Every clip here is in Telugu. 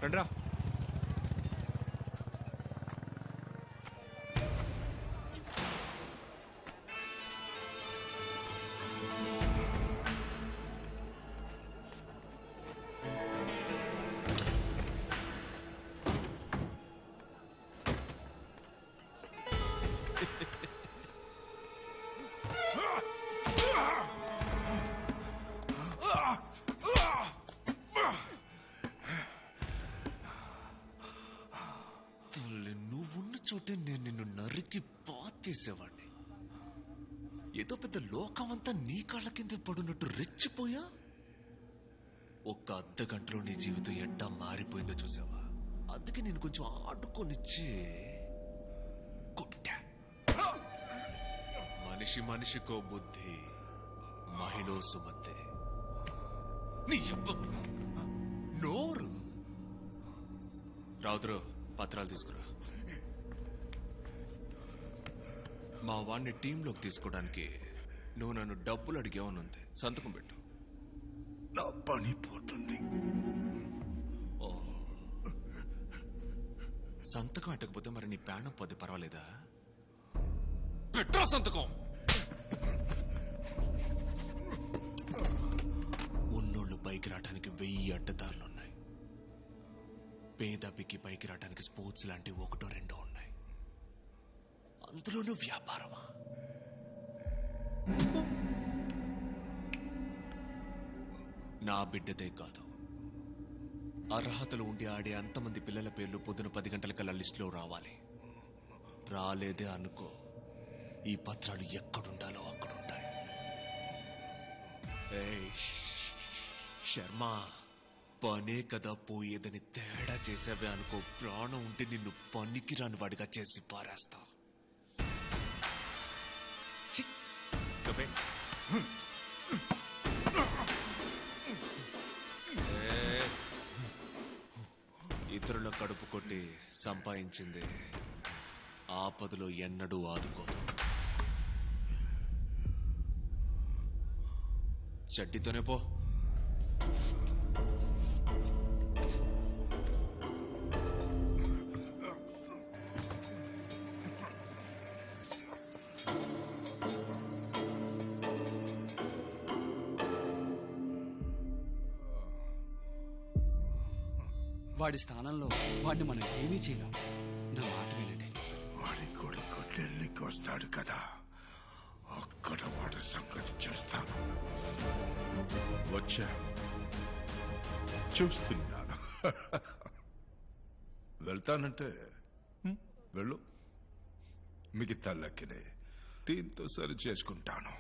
రండ్రా. నువ్వున్న చోటే నేను నిన్ను నరికి పాతేసేవాడిని. ఏదో పెద్ద లోకమంతా నీ కాళ్ళ కింద పడున్నట్టు రెచ్చిపోయా. ఒక్క అర్ధ గంటలో నీ జీవితం ఎట్టా మారిపోయిందో చూసావా? అందుకే నేను కొంచెం ఆడుకొనిచ్చి కొట్టా. మనిషి మనిషికో బుద్ధి, మహిళో సుమతే. నీ నోరు రావుతురు. పత్రాలు తీసుకురా. మా వాడిని టీంలోకి తీసుకోవడానికి నువ్వు నన్ను డబ్బులు అడిగేవనుంది. సంతకం పెట్టు. నా పని పోతుంది. ఓ, సంతకం పెట్టకపోతే మరి నీ ప్రాణం పోతే పర్వాలేదా? పెట్టరా సంతకం. ఉన్నోళ్ళు పైకి రావడానికి 1000 అడ్డదారులున్నాయి. పేదపికి పైకి రావడానికి స్పోర్ట్స్ లాంటి 1-2 ఉన్నాయి. అందులోనూ వ్యాపారమా? నా బిడ్డదే కాదు, అర్హతలు ఉండి ఆడే అంతమంది పిల్లల పేర్లు పొద్దున 10 గంటలకల్లా లిస్టులో రావాలి. రాలేదే అనుకో, ఈ పత్రాలు ఎక్కడుండాలో అక్కడుంటాయి. శర్మ, పనే కదా పోయేదని తేడా చేసావే అనుకో, ప్రాణం ఉంటే నిన్ను పనికి రాని వాడిగా చేసి పారేస్తా. ఇతరుల కడుపు కొట్టి సంపాదించింది ఆపదలో ఎన్నడూ ఆదుకో. చడ్డీతోనే పో. వాడి స్థానంలో వాడిని మనం ఏమీ చేయలేం. నా మాట వినండి. వాడి కొడుకు ఢిల్లీకి వస్తాడు కదా, అక్కడ వాడి సంగతి చేస్తాను. వచ్చా, చూస్తున్నాను. వెళ్తానంటే వెళ్ళు. మిగతా లెక్కనే టీంతో సరి చేసుకుంటాను.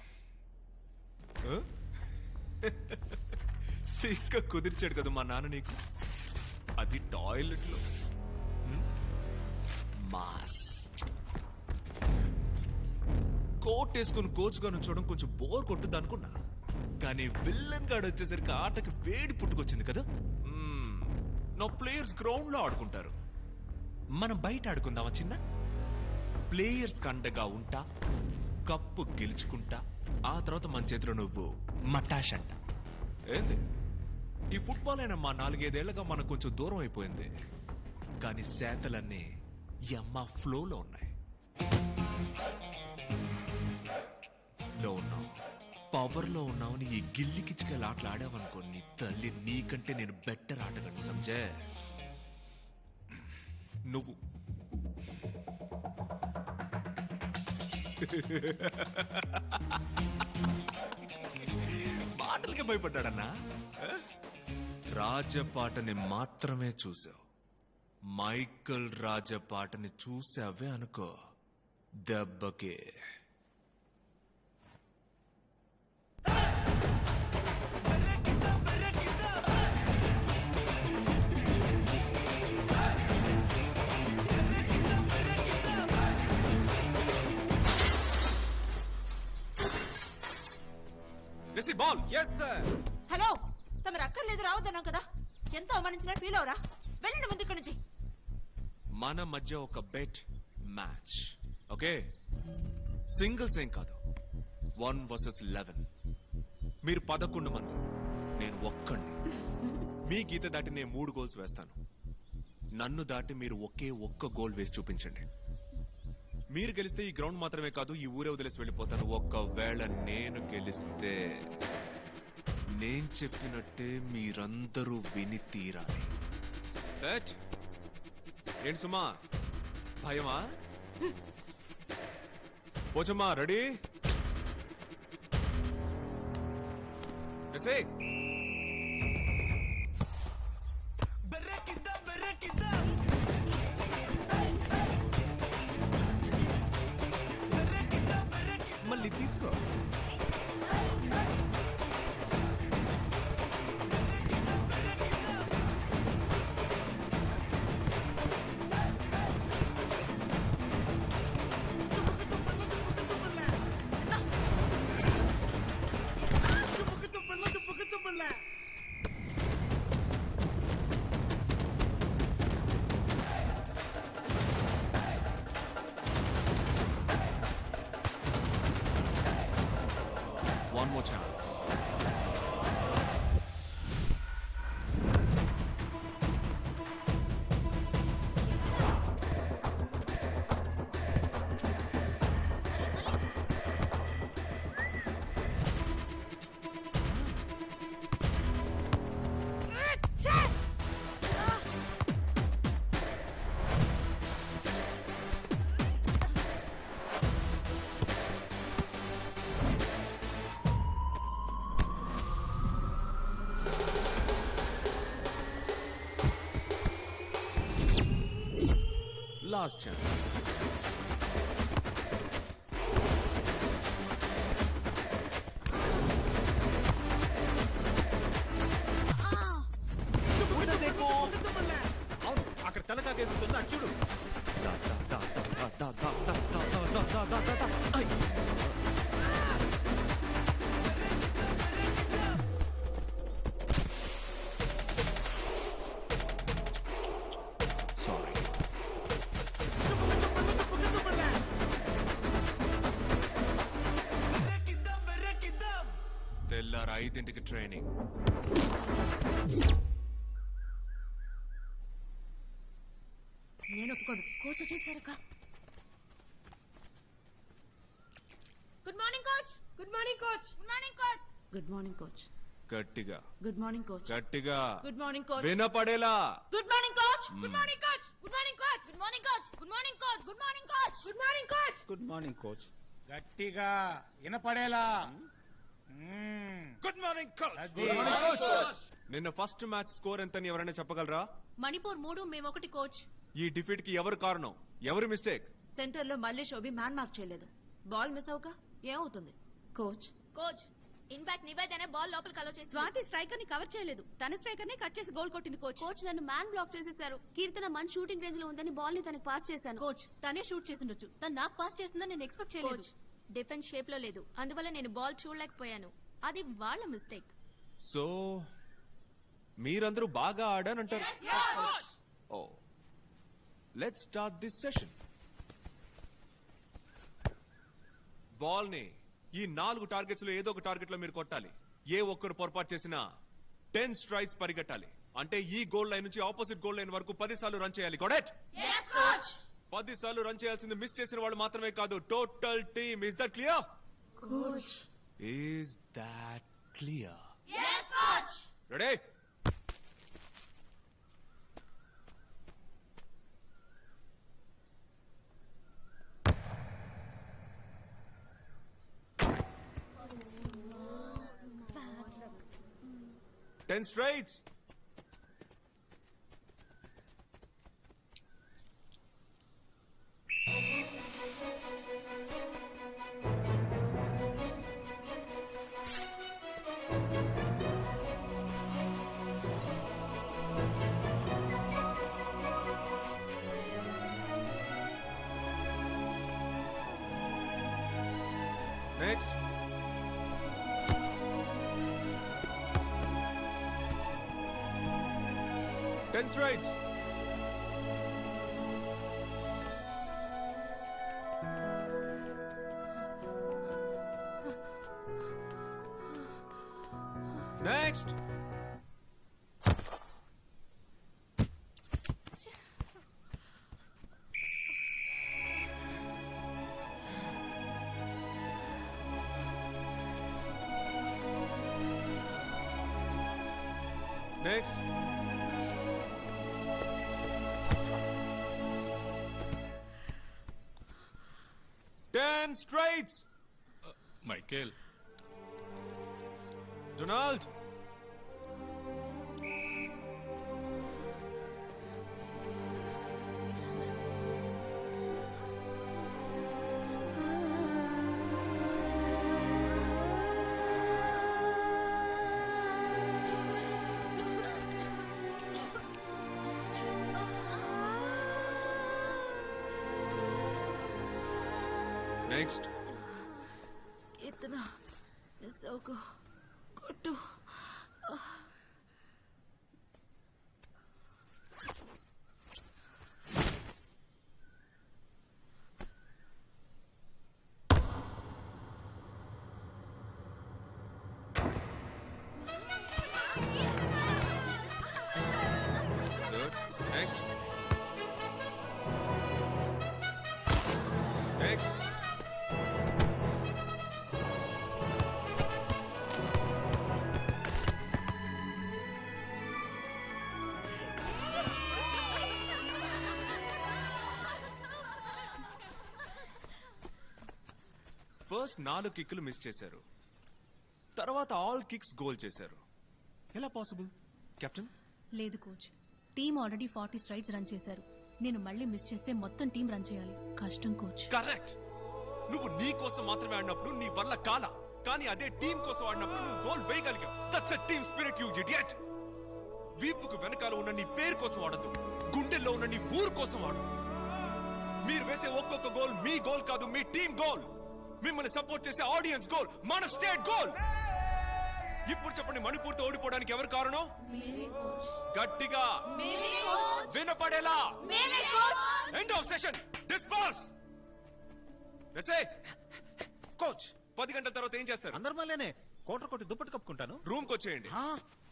సిక్క కుదిర్చాడు కదా మా నాన్న నీకు, అది టాయిలెట్ లో. మాస్ కోట్ వేసుకుని కోచ్ గా నుంచోవడం కొంచెం బోర్ కొట్టుద్ది అనుకున్నా, కానీ విల్లన్ గాడు వచ్చేసరికి ఆటకి వేడి పుట్టుకొచ్చింది కదా. నా ప్లేయర్స్ గ్రౌండ్ లో ఆడుకుంటారు, మనం బయట ఆడుకుందామా చిన్న? ప్లేయర్స్ కండగా ఉంటా, కప్పు గెలుచుకుంటా, ఆ తర్వాత మన చేతిలో నువ్వు మటాష్ అంట. ఏంది ఈ ఫుట్బాల్ అయినా మా 4-5 ఏళ్లుగా మనకు కొంచెం దూరం అయిపోయింది, కానీ శాతలన్నీ యమ్మ ఫ్లోలో ఉన్నాయి. లో ఉన్నావు, పవర్ లో ఉన్నావు. ఈ గిల్లి కిచ్చికలు ఆటలు ఆడావనుకో, నీ తల్లి నీకంటే నేను బెటర్ ఆటగాను. సంజే, నువ్వు మాటలకే భయపడ్డాడన్నా. రాజపాటని మాత్రమే చూసావు, మైకల్ రాజపాటని చూసావే అనుకో, దెబ్బకే. బాల్. yes sir. హలో, తమరు అక్కర్లేదు రావద్దన్నాం కదా, ఎంత అవమానించినా ఫీల్ అవరా? వెళ్ళండి ముందు ఇక్కడి నుంచి. మన మధ్య ఒక బెట్ మ్యాచ్, ఓకే? సింగిల్స్ ఏం కాదు, 1 vs 11. మీరు 11 మంది, నేను ఒక్కడిని. మీ గీత దాటి నేను 3 గోల్స్ వేస్తాను. నన్ను దాటి మీరు ఒక్క గోల్ వేసి చూపించండి. మీరు గెలిస్తే ఈ గ్రౌండ్ మాత్రమే కాదు, ఈ ఊరే వదిలేసి వెళ్ళిపోతాను. ఒకవేళ నేను గెలిస్తే నేను చెప్పినట్టే మీరందరూ విని తీరాలి. ఏంటి సుమా, భయమా? పోచమ్మా, రెడీ? ఎసే మళ్ళీ తీసుకో. One more chance. Last chance. అక్కడ తెలకాకేస్తుందో అది చూడు. సారీ. తెల్లారు 5ంటికి ట్రైనింగ్. నేను ఒప్పుకోను. కోచ్ వచ్చేసారక్క. Good morning coach. Good morning coach. Good morning coach. Good morning coach. గట్టిగా గుడ్ మార్నింగ్ కోచ్. గట్టిగా గుడ్ మార్నింగ్ కోచ్. వినపడేలా. Good morning coach. Good morning coach. Good morning coach. Good morning coach. Good morning coach. Good morning coach. Good morning coach. Good morning coach. గట్టిగా వినపడేలా. Good morning coach. నిన్న ఫస్ట్ మ్యాచ్ స్కోర్ ఎంతని ఎవరైనా చెప్పగలరా? మణిపూర్ 3 మేము 1 కోచ్. ఈ డిఫీట్ కి ఎవరు కారణం? ఎవరి మిస్టేక్? సెంటర్ లో మళ్ళీ శోభి మ్యాన్ మార్క్ చేయలేదు. బాల్ మిస్ అవుక ఏమవుతుంది? కోచ్. కోచ్ ఇన్ఫాక్ట్ నివేదనే బాల్ లోపలికి అలో చేసి స్వాతి స్ట్రైకర్ ని కవర్ చేయలేదు. తన స్ట్రైకర్ ని కట్ చేసి గోల్ కొట్టింది కోచ్. కోచ్ నన్ను మ్యాన్ బ్లాక్ చేసేశారు. కీర్తన మంచి షూటింగ్ రేంజ్ లో ఉందని బాల్ ని తనకి పాస్ చేశాను. కోచ్ తనే షూట్ చేసిండొచ్చు. తను నాకు పాస్ చేస్తుందని నేను ఎక్స్పెక్ట్ చేయలేదు. కోచ్ డిఫెన్స్ షేప్ లో లేదు, అందువల్ల నేను బాల్ చూడలేకపోయాను. అది వాళ్ళ మిస్టేక్. సో మీరందరూ బాగా ఆడానంటారు. Oh let's start this session. Ball ని ఈ 4 టార్గెట్స్ లో ఏదో ఒక టార్గెట్ లో మీరు కొట్టాలి. ఏ ఒక్కరు పొరపాటు చేసినా 10 స్ట్రైక్స్ పరిగెట్టాలి. అంటే ఈ గోల్ లైన్ నుంచి ఆపోజిట్ గోల్ లైన్ వరకు 10 సార్లు రన్ చేయాలి. కరెక్ట్? 10 సార్లు రన్ చేయాల్సింది మిస్ చేసిన వాళ్ళు మాత్రమే కాదు, total team. Is that clear? Is that clear? Yes, coach. Ready? Ten straights. Next. Ten straights. Next. Straights. Michael, Donald, next. ఇతను సోకు కొట్టు. గుడ్. నెక్స్ట్. నెక్స్ట్. ఫస్ట్ 4 కిక్లు మిస్ చేశారు, తర్వాత ఆల్ కిక్స్ గోల్ చేశారు. ఎలా పాసిబుల్ కెప్టెన్? లేదు coach, team already 40 straights run చేశారు. నేను మళ్ళీ మిస్ చేస్తే మొత్తం టీం రన్ చేయాలి. కష్టం కోచ్. కరెక్ట్. నువ్వు నీ కోసం మాత్రమే ఆడినప్పుడు నీ వల్ల కాల, కానీ అదే టీం కోసం ఆడినప్పుడు నువ్వు గోల్ వేయగలిగావు. That's a team spirit, you idiot. వీపుకు వెనకాల ఉన్న నీ పేరు కోసం ఆడద్దు, గుండెల్లో ఉన్న నీ ఊరు కోసం ఆడు. మీరు వేసే ఒక్కొక్క గోల్ మీ గోల్ కాదు, మీ టీం గోల్. మిమ్మల్ని సపోర్ట్ చేసే ఆడియన్స్ గోల్, మన స్టేట్ గోల్. ఇప్పుడు చెప్పండి, మణిపూర్తో ఓడిపోవడానికి ఎవరు కారణం? గట్టిగా వినపడేలా. End of session. Disperse. Coach, 10 గంటల తర్వాత ఏం చేస్తారు? అందరు మళ్ళీనే కోటర్ కొట్టి దుప్పటి కప్పుకుంటాను. రూమ్ కి వచ్చేయండి.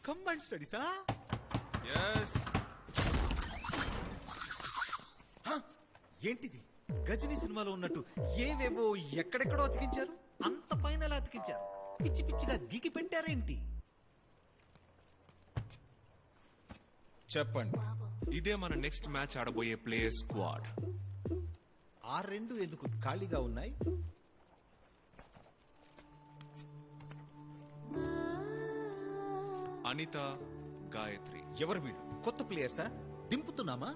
కంబైన్ స్టడీసా? ఎస్. ఏంటిది? గజనీ సినిమాలో ఉన్నట్టు ఏవేవో ఎక్కడెక్కడో అతికించారు. అంత పైన ఎలా అతికించారు? పిచ్చి పిచ్చిగా గీకి పెట్టారేంటి? చెప్పండి. ఇదే మన నెక్స్ట్ మ్యాచ్ ఆడబోయే ప్లేయర్ స్క్వాడ్. ఆ 2 ఎందుకు ఖాళీగా ఉన్నాయి? అనిత, గాయత్రి. ఎవరు వీళ్ళు? కొత్త ప్లేయర్సా? దింపుతున్నామా?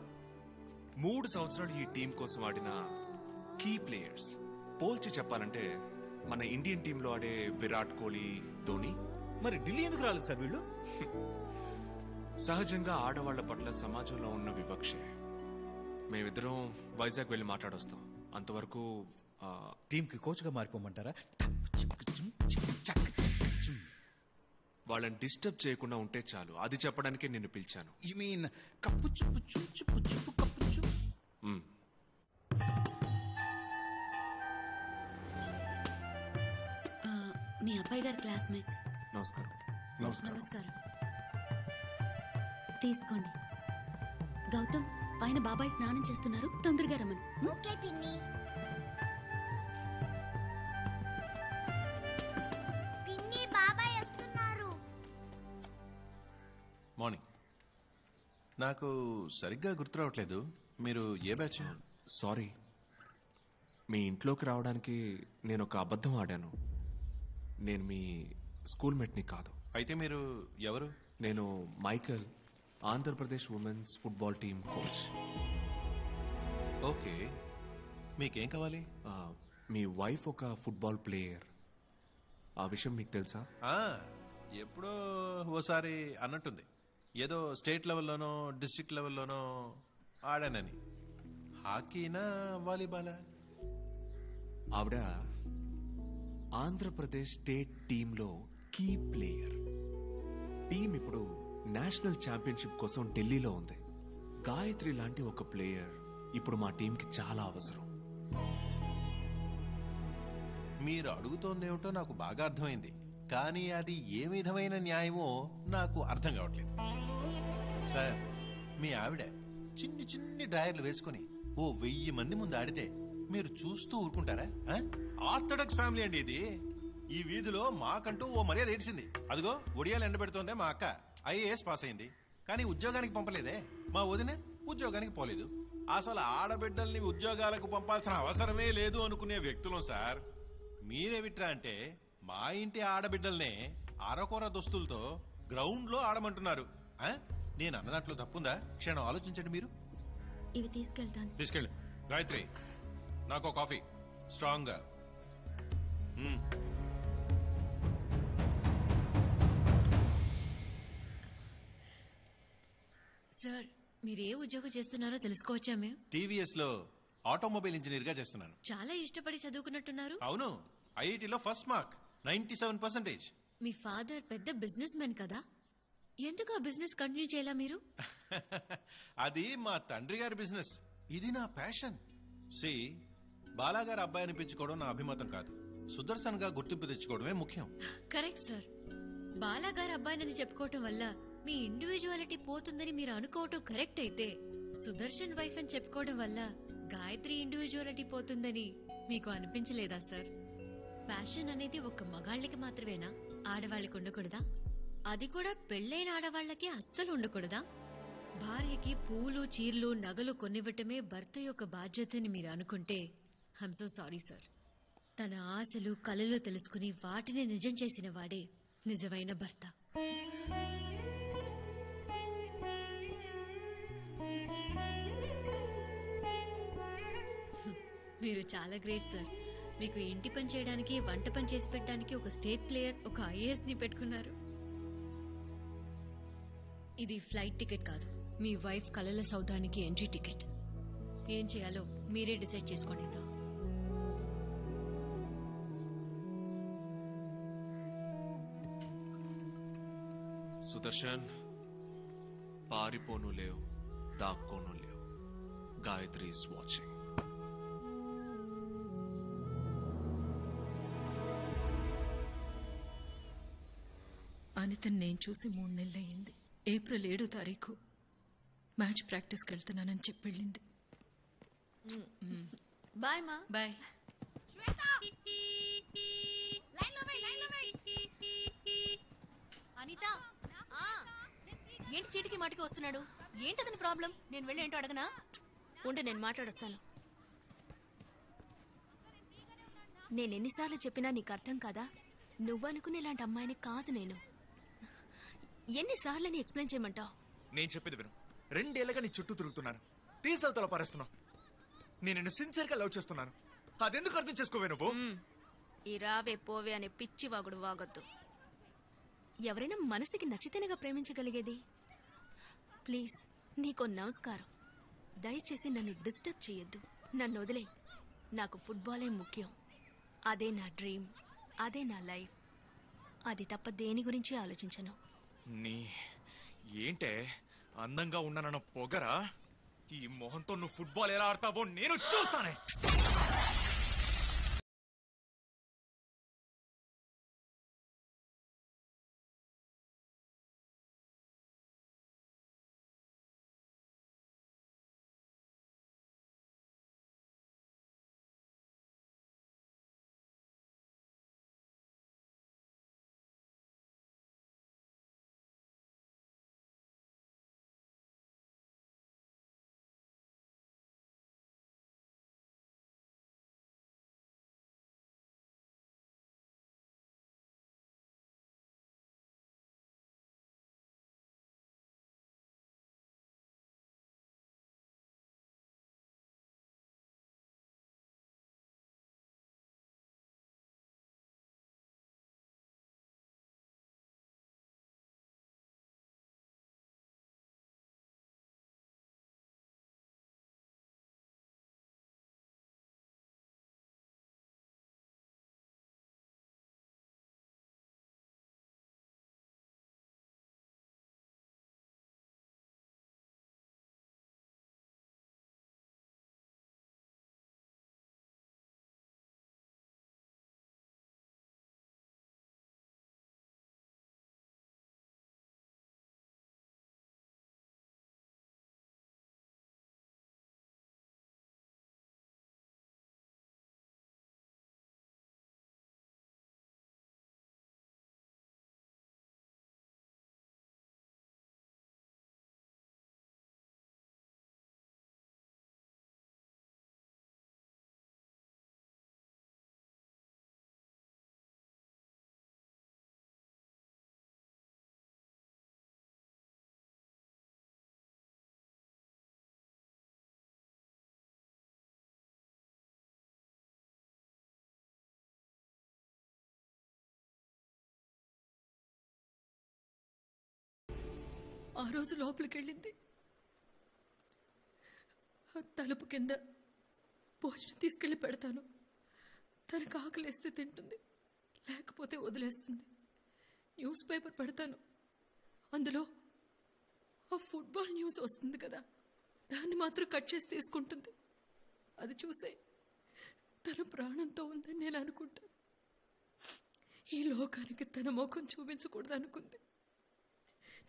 3 సంవత్సరాలు ఈ టీం కోసం ఆడిన కీ ప్లేయర్స్. పోల్చి చెప్పాలంటే మన ఇండియన్ టీంలో ఆడే విరాట్ కోహ్లీ, ధోని. మరి ఢిల్లీ ఎందుకు రాలేదు సార్ వీళ్ళు? సహజంగా ఆడవాళ్ల పట్ల సమాజంలో ఉన్న వివక్షే. మేమిద్దరం వైజాగ్ వెళ్లి మాట్లాడొస్తాం. అంతవరకు టీంకి కోచ్ గా మారిపోమంటారా? వాళ్ళని డిస్టర్బ్ చేయకుండా ఉంటే చాలు. అది చెప్పడానికే నిన్ను పిలిచాను. యు మీన్ కప్పు చుప్పు చుప్పు చుప్పు చుప్పు కప్పు చుప్పు. మీ అబ్బాయి గారి క్లాస్మేట్స్. నమస్కారం. నమస్కారం. తీసుకోండి. గౌతమ్, పైన బాబాయ్ స్నానం చేస్తున్నారు, తొందరగా రమ్మను. ఓకే పిన్ని. పిన్ని, బాబాయ్ వస్తున్నారు. మార్నింగ్. నాకు సరిగ్గా గుర్తు రావట్లేదు, మీరు ఏ బ్యాచ్? సారీ, మీ ఇంట్లోకి రావడానికి నేను ఒక అబద్ధం ఆడాను. నేను మీ స్కూల్ మేట్ని కాదు. అయితే మీరు ఎవరు? నేను Michael, Andhra Pradesh women's football team coach. Okay, మీకేం కావాలి? మీ వైఫ్ ఒక ఫుట్బాల్ ప్లేయర్. ఆ విషయం మీకు తెలుసా? ఎప్పుడో ఓసారి అన్నట్టుంది. ఏదో స్టేట్ లెవెల్లోనో డిస్ట్రిక్ట్ లెవెల్లోనో ఆడానని. హాకీనా వాలీబాలా? ఆవిడ ఆంధ్రప్రదేశ్ స్టేట్ టీంలో కీ ప్లేయర్. టీం ఇప్పుడు నేషనల్ ఛాంపియన్షిప్ కోసం ఢిల్లీలో ఉంది. గాయత్రి లాంటి ఒక ప్లేయర్ ఇప్పుడు మా టీంకి చాలా అవసరం. మీరు అడుగుతోందేమిటో నాకు బాగా అర్థమైంది, కానీ అది ఏ విధమైన న్యాయమో నాకు అర్థం కావట్లేదు. సార్, మీ ఆవిడ చిన్ని చిన్ని డ్రాయర్లు వేసుకుని ఓ 1000 మంది ముందు ఆడితే మీరు చూస్తూ ఊరుకుంటారా? ఆర్థడాక్స్ ఫ్యామిలీ అండి ఇది. ఈ వీధిలో మాకంటూ ఓ మర్యాద ఏడ్చింది. అదిగో ఒడియాలు ఎండబెడుతోందే మా అక్క. IAS పాస్ అయింది, కానీ ఉద్యోగానికి పంపలేదే. మా వదిన ఉద్యోగానికి పోలేదు. అసలు ఆడబిడ్డల్ని ఉద్యోగాలకు పంపాల్సిన అవసరమే లేదు అనుకునే వ్యక్తులం సార్. మీరేమిట్రా అంటే మా ఇంటి ఆడబిడ్డల్నే అరకొర దుస్తులతో గ్రౌండ్ లో ఆడమంటున్నారు. నేను అన్నదాంట్లో తప్పుందా? క్షణం ఆలోచించండి మీరు. ఇవి తీసుకెళ్తాను. తీసుకెళ్ళి. గాయత్రి, నాకు కాఫీ స్ట్రాంగ్ గా. సార్, మీరు ఏ ఉద్యోగం చేస్తున్నారో తెలుసుకోవచ్చా మేము? టీవీఎస్ లో ఆటోమొబైల్ ఇంజనీర్ గా చేస్తున్నాను. చాలా ఇష్టపడి చదువుకున్నట్టున్నారు. అవును, ఐఐటిలో ఫస్ట్ మార్క్ 97%. మీ ఫాదర్ పెద్ద బిజినెస్ మ్యాన్ కదా, ఎందుకు ఆ బిజినెస్ కంటిన్యూ చేయాలా మీరు? అది మా తండ్రి గారి బిజినెస్, ఇది నా ప్యాషన్. సి, బాలాగారి అబ్బాయి అనిపించుకోవడం నా అభిమతం కాదు, సుదర్శన్ గా గుర్తింపు తెచ్చుకోవడమే ముఖ్యం. Correct sir. బాలాగారి అబ్బాయినని చెప్పుకోవటం వల్ల మీ ఇండివిజువాలిటీ పోతుందని మీరు అనుకోవటం కరెక్ట్ అయితే, సుదర్శన్ వైఫ్ అని చెప్పుకోవడం వల్ల గాయత్రి ఇండివిజువాలిటీ పోతుందని మీకు అనిపించలేదా సార్? ప్యాషన్ అనేది ఒక మగాళ్ళకి మాత్రమేనా, ఆడవాళ్ళకి ఉండకూడదా? అది కూడా పెళ్ళైన ఆడవాళ్లకి అస్సలు ఉండకూడదా? భార్యకి పూలు, చీరలు, నగలు కొనివ్వటమే భర్త యొక్క బాధ్యతని మీరు అనుకుంటే ఐమ్ సో సారీ సార్. తన ఆశలు, కలలు తెలుసుకుని వాటిని నిజం చేసిన వాడే నిజమైన భర్త. మీరు చాలా గ్రేట్ సార్. మీకు ఇంటి పని చేయడానికి, వంట పని చేసి పెట్టడానికి ఒక స్టేట్ ప్లేయర్, ఒక ఐఏఎస్ ని పెట్టుకున్నారు. ఇది ఫ్లైట్ టికెట్ కాదు, మీ వైఫ్ కలల సౌదానికి ఎంట్రీ టికెట్. ఏం చేయాలో మీరే డిసైడ్ చేసుకోండి సార్. సుదర్శన్, పారిపోను లేవు, దాక్కోను లేవు. Gayatri is watching. అనితని నేను చూసి 3 నెలలయ్యింది. ఏప్రిల్ 7వ తారీఖు మ్యాచ్ ప్రాక్టీస్కి వెళ్తున్నానని చెప్పి వెళ్ళింది. బాయ్ మా. బాయ్. అనిత, ఏంటి చీటికి మాటికి వస్తున్నాడు? ఏంటదని ప్రాబ్లం? నేను వెళ్ళి ఏంటో అడగనా? ఉండి నేను మాట్లాడొస్తాను. నేనెన్నిసార్లు చెప్పినా నీకు అర్థం కాదా? నువ్వనుకునే ఇలాంటి అమ్మాయిని కాదు నేను. ఎన్నిసార్లు నీ ఎక్స్ప్లెయిన్ చేయమంటావు? నేను చెప్పేది విను. 2 ఏళ్ళగా నీ చుట్టూ తిరుగుతున్నాను, తీసవతల పారేస్తున్నావు. నేను నిన్ను సిన్సియర్ గా లవ్ చేస్తున్నాను, అదెందుకు అర్థం చేసుకోవే నువ్వు? ఈ రావే పోవే అనే పిచ్చి వాగుడు వాగొద్దు. ఎవరైనా మనసుకి నచ్చితేనేగా ప్రేమించగలిగేది. ప్లీజ్, నీకో నమస్కారం, దయచేసి నన్ను డిస్టర్బ్ చేయొద్దు. నన్ను వదిలే. నాకు ఫుట్బాలే ముఖ్యం. అదే నా డ్రీమ్, అదే నా లైఫ్. అది తప్ప దేని గురించి ఆలోచించను. ఏంటే అందంగా ఉన్నానన్న పొగరా? ఈ మొహంతో నువ్వు ఫుట్బాల్ ఎలా ఆడతావో నేను చూస్తానే. ఆ రోజు లోపలికి వెళ్ళింది. ఆ తలుపు కింద భోజనం తీసుకెళ్లి పెడతాను. తనకు ఆకలేస్తే తింటుంది, లేకపోతే వదిలేస్తుంది. న్యూస్ పేపర్ పెడతాను, అందులో ఆ ఫుట్బాల్ న్యూస్ వస్తుంది కదా, దాన్ని మాత్రం కట్ చేసి తీసుకుంటుంది. అది చూసే తన ప్రాణంతో ఉందని నేను అనుకుంటాను. ఈ లోకానికి తన ముఖం చూపించకూడదు అనుకుంది.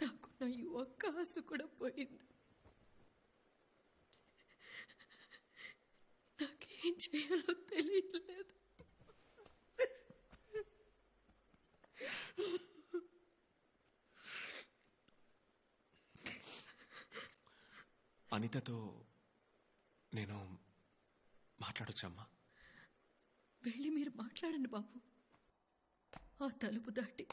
నాకు నా ఈ ఒక్క ఆశ కూడా పోయింది. నాకేం చేయాలో తెలియలేదు. అనితతో నేను మాట్లాడొచ్చమ్మా? వెళ్ళి మీరు మాట్లాడండి బాబు. ఆ తలుపు దాటి